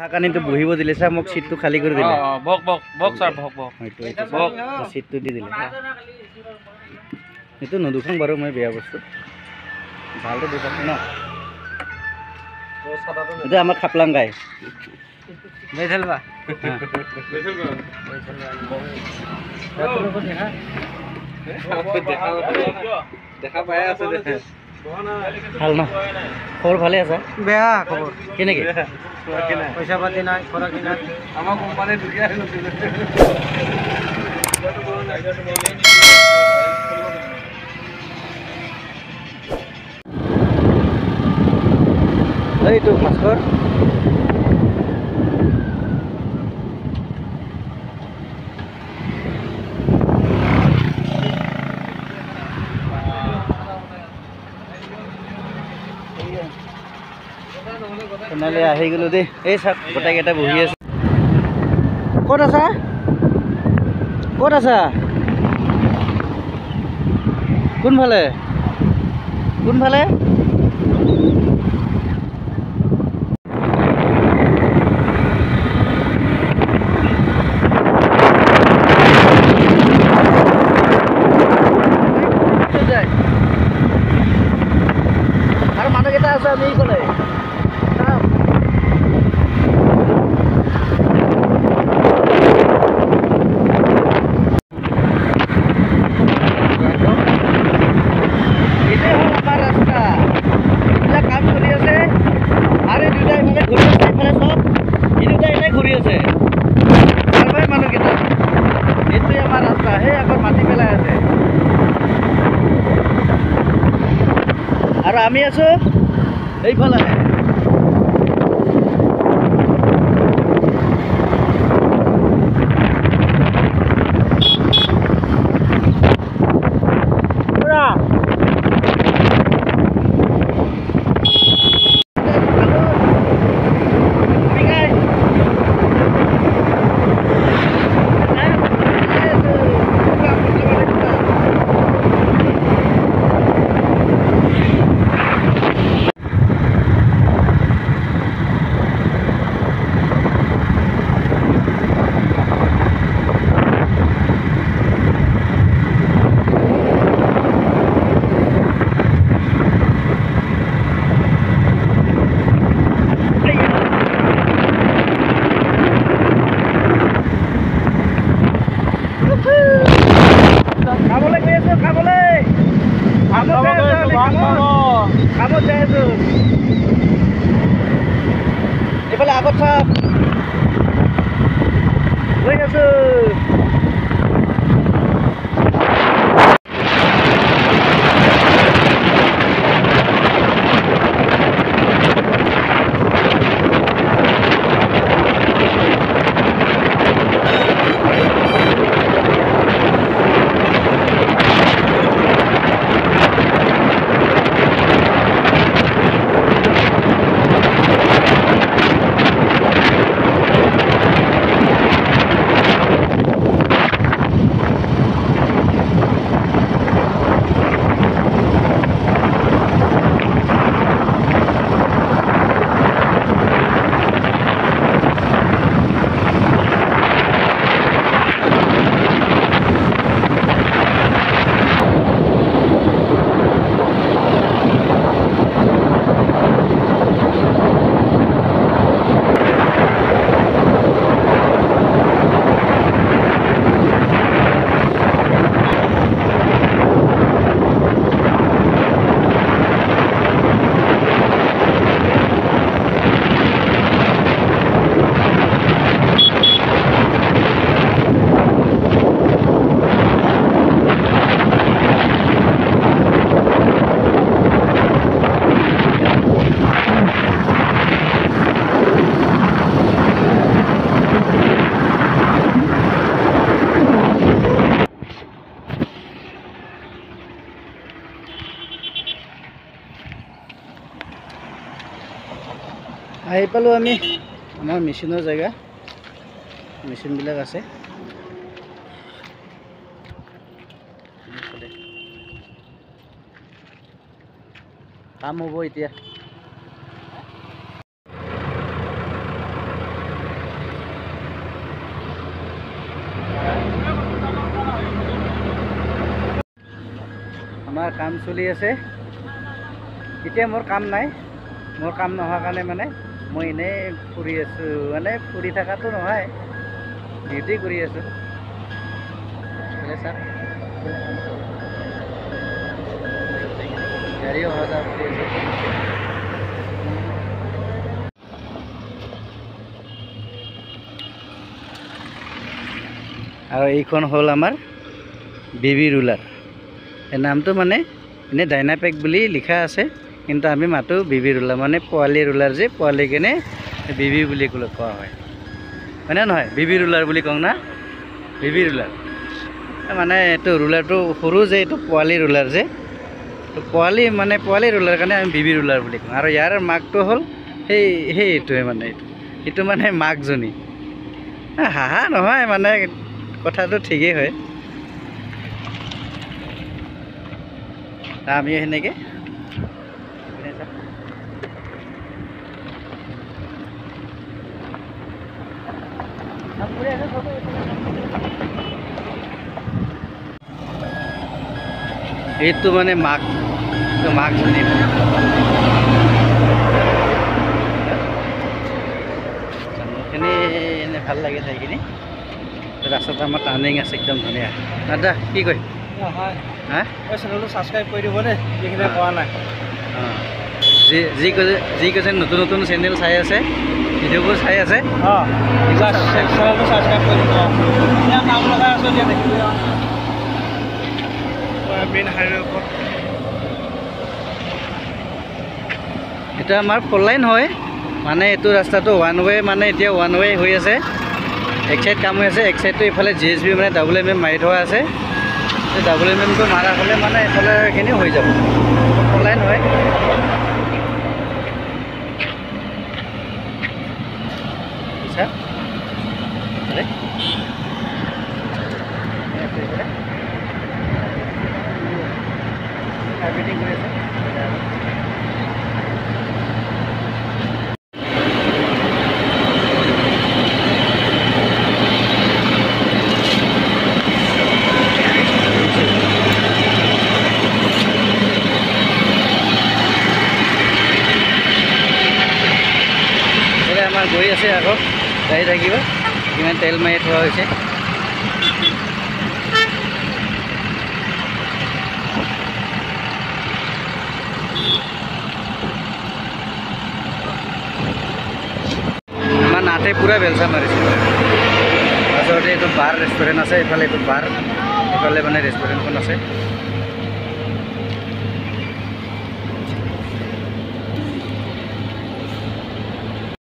কানিটো বহিব দিলে ছাৰ মোক সিটটো খালি কৰি দিলে বক বক বক ছাৰ বক বক হয়তো বক সিটটো দি দিলে এইটো নদুখাং বাৰু মই বেয়া বস্তু ভালটো দুখাং ন এটা আমাৰ খাপলাং গাই বেঠেলবা দেখা পাই আছে ভাল ন খবৰ ভালে আছে বেয়া খবৰ কেনেকৈ পইচা পাতি নাই খৰচ নাই আমাৰ কোম্পানী দুখীয়া হৈ গৈছিল এইটো ভাস্কৰ তেনেহ'লে আহি গ'লো দেই এই চাওক গোটেইকেইটা বহি আছে ক'ত আছা ক'ত আছা কোনফালে কোনফালে আৰু মানুহকেইটা আছে আমি ক'লে ঘূৰি আছে মানুহকেইটা এইটোৱে আমাৰ ৰাস্তা সেই আগত মাটি পেলাই আছে আৰু আমি আছো এইফালে এইফালে আগত চাওক গৈ আছো আহি পালোঁ আমি আমাৰ মেচিনৰ জেগা মেচিনবিলাক আছে কাম হ'ব এতিয়া আমাৰ কাম চলি আছে এতিয়া মোৰ কাম নাই মোৰ কাম নোহোৱাৰ কাৰণে মানে মই এনেই ফুৰি আছোঁ মানে ফুৰি থকাটো নহয় ডিউটি কৰি আছোঁ চাওক গাড়ী অহা যোৱা কৰি আছে আৰু এইখন হ'ল আমাৰ বেবী ৰুলাৰ এই নামটো মানে এনেই ডাইনাপেক বুলি লিখা আছে কিন্তু আমি মাতো বেবী ৰুলাৰ মানে পোৱালি ৰুলাৰ যে পোৱালি কেনে বেবী বুলি কোৱা হয় হয়নে নহয় বেবী ৰুলাৰ বুলি কওঁ না বেবী ৰুলাৰ মানে এইটো ৰুলাৰটো সৰু যে এইটো পোৱালি ৰুলাৰ যে পোৱালি মানে পোৱালি ৰুলাৰ কাৰণে আমি বেবী ৰুলাৰ বুলি কওঁ আৰু ইয়াৰ মাকটো হ'ল সেইটোৱে মানে এইটো মানে মাকজনী হাঁহা নহয় মানে কথাটো ঠিকেই হয় আমি সেনেকৈ এইটো মানে মাকজনী খিনি এনে ভাল লাগে ঠাইখিনি ৰাস্তাটো আমাৰ টাৰ্ণিং আছে একদম ধুনীয়া দাদা কি কয় হয় হা এই চেনেলটো ছাবস্ক্ৰাইব কৰি দিব দেই যিখিনি কৰা নাই অঁ যি কৈছে নতুন নতুন চেনেল চাই আছে ভিডিঅ'বোৰ চাই আছে অঁ চেনেলটো ছাবস্ক্ৰাইব কৰি দিব এতিয়া কাম লগাই আছোঁ এতিয়া দেখিব মেইন হাইৱে ওপৰত এটা আমাৰ ফ'ৰ লাইন হয় মানে এইটো ৰাস্তাটো ওৱান ৱে মানে এতিয়া ওৱান ৱে হৈ আছে এক চাইড কাম হৈ আছে এক চাইডটো ইফালে GSB মানে WMM মাৰি থোৱা আছে WMMটো মাৰা হ'লে মানে এইফালে এইখিনিও হৈ যাব ফ'ৰ লাইন হয় কাৰ্পেটিং কৰি আছে আমাৰ গৈ আছে আকৌ যাই থাকিব কিমান তেল মাৰি থোৱা হৈছে আমাৰ নাটে পুৰা বেলচা মাৰিছে তাৰপিছতে এইটো বাৰ ৰেষ্টুৰেণ্ট আছে এইফালে এইটো বাৰ এইফালে মানে ৰেষ্টুৰেণ্টখন আছে